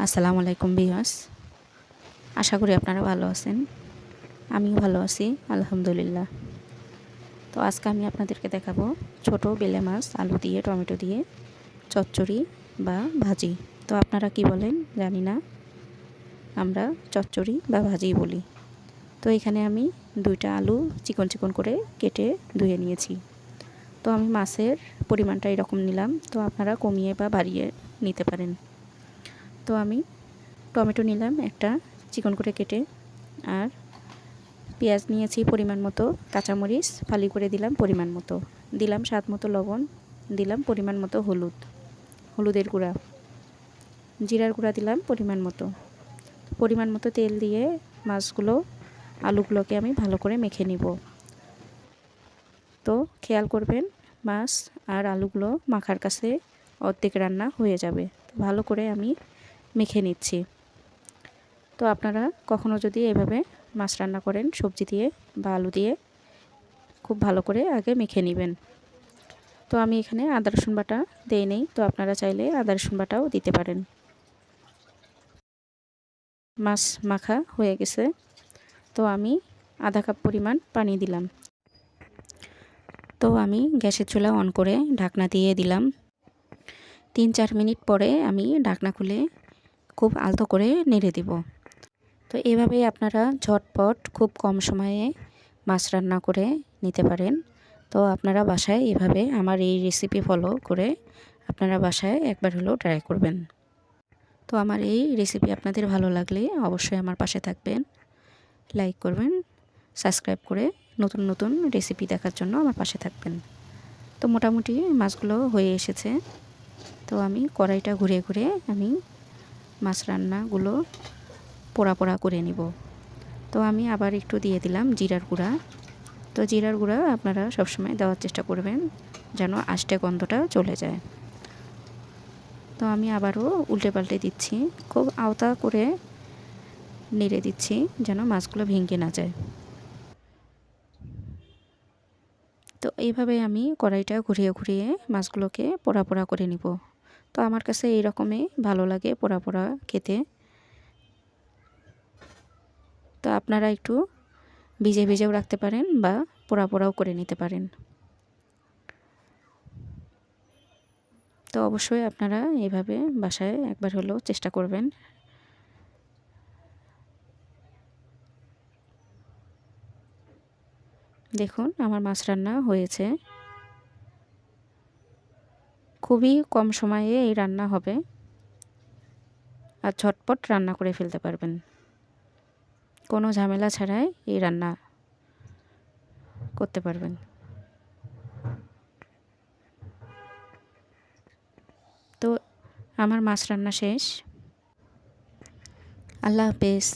আসসালামু আলাইকুম ভিউয়ার্স, আশা করি আপনারা ভালো আছেন। আমিও ভালো আছি আলহামদুলিল্লাহ। তো আজকে আমি আপনাদেরকে দেখাবো ছোট বেলে মাছ আলু দিয়ে টমেটো দিয়ে চচ্চড়ি বা ভাজি। তো আপনারা কি বলেন জানি না, আমরা চচ্চড়ি বা ভাজি বলি। তো এখানে আমি 2টা আলু চিকন চিকন করে কেটে ধুয়ে নিয়েছি। তো আমি মাছের পরিমাণটা এরকম নিলাম, তো আপনারা কমিয়ে বা বাড়িয়ে নিতে পারেন। তো আমি টমেটো নিলাম একটা চিকন করে কেটে, আর পেঁয়াজ নিয়েছি পরিমাণ মতো, কাঁচামরিচ ফালি করে দিলাম পরিমাণ মতো, দিলাম স্বাদ মতো লবণ, দিলাম পরিমাণ মতো হলুদের গুঁড়া, জিরার গুঁড়া দিলাম পরিমাণ মতো তেল দিয়ে আলুগুলোকে আমি ভালো করে মেখে নিব। তো খেয়াল করবেন, মাছ আর আলুগুলো মাখার কাছে অর্ধেক রান্না হয়ে যাবে। ভালো করে আমি মেখে নিচ্ছি। তো আপনারা কখনো যদি এভাবে মাছ রান্না করেন সবজি দিয়ে বা আলু দিয়ে, খুব ভালো করে আগে মেখে নেবেন। তো আমি এখানে আদা রসুন বাটা দেই নেই, তো আপনারা চাইলে আদা রসুন বাটাও দিতে পারেন। মাছ মাখা হয়ে গেছে, তো আমি আধা কাপ পরিমাণ পানি দিলাম। তো আমি গ্যাসের চুলা অন করে ঢাকনা দিয়ে দিলাম। 3-4 মিনিট পরে আমি ঢাকনা খুলে খুব আলতো করে নেড়ে দেব। তো এভাবেই আপনারা ঝটপট খুব কম সময়ে মাছ রান্না করে নিতে পারেন। তো আপনারা বাসায় এভাবে আমার এই রেসিপি ফলো করে আপনারা বাসায় একবার হলেও ট্রাই করবেন। তো আমার এই রেসিপি আপনাদের ভালো লাগলে অবশ্যই আমার পাশে থাকবেন, লাইক করবেন, সাবস্ক্রাইব করে নতুন নতুন রেসিপি দেখার জন্য আমার পাশে থাকবেন। তো মোটামুটি মাছগুলো হয়ে এসেছে। তো আমি কড়াইটা ঘুরে ঘুরে আমি মাছ রান্নাগুলো পোড়া পোড়া করে নিব। তো আমি আবার একটু দিয়ে দিলাম জিরার গুঁড়া। তো জিরার গুঁড়া আপনারা সবসময় দেওয়ার চেষ্টা করবেন যেন আষ্টে গন্ধটা চলে যায়। তো আমি আবারও উল্টে পাল্টে দিচ্ছি, খুব আলতো করে নেড়ে দিচ্ছি যেন মাছগুলো ভেঙে না যায়। তো এইভাবে আমি কড়াইটা ঘুরিয়ে ঘুরিয়ে মাছগুলোকে পোড়া পোড়া করে নিব। তো আমার কাছে এই রকমই ভালো লাগে পোড়া পোড়া খেতে। তো আপনারা একটু ভিজে ভিজেও রাখতে পারেন বা পোড়া পোড়াও করে নিতে পারেন। তো অবশ্যই আপনারা এভাবে বাসায় একবার হলেও চেষ্টা করবেন। দেখুন আমার মাছ রান্না হয়েছে। খুবই কম সময়ে এই রান্না হবে আর ঝটপট রান্না করে ফেলতে পারবেন, কোনো ঝামেলা ছাড়াই এই রান্না করতে পারবেন। তো আমার মাছ রান্না শেষ। আল্লাহ হাফেজ।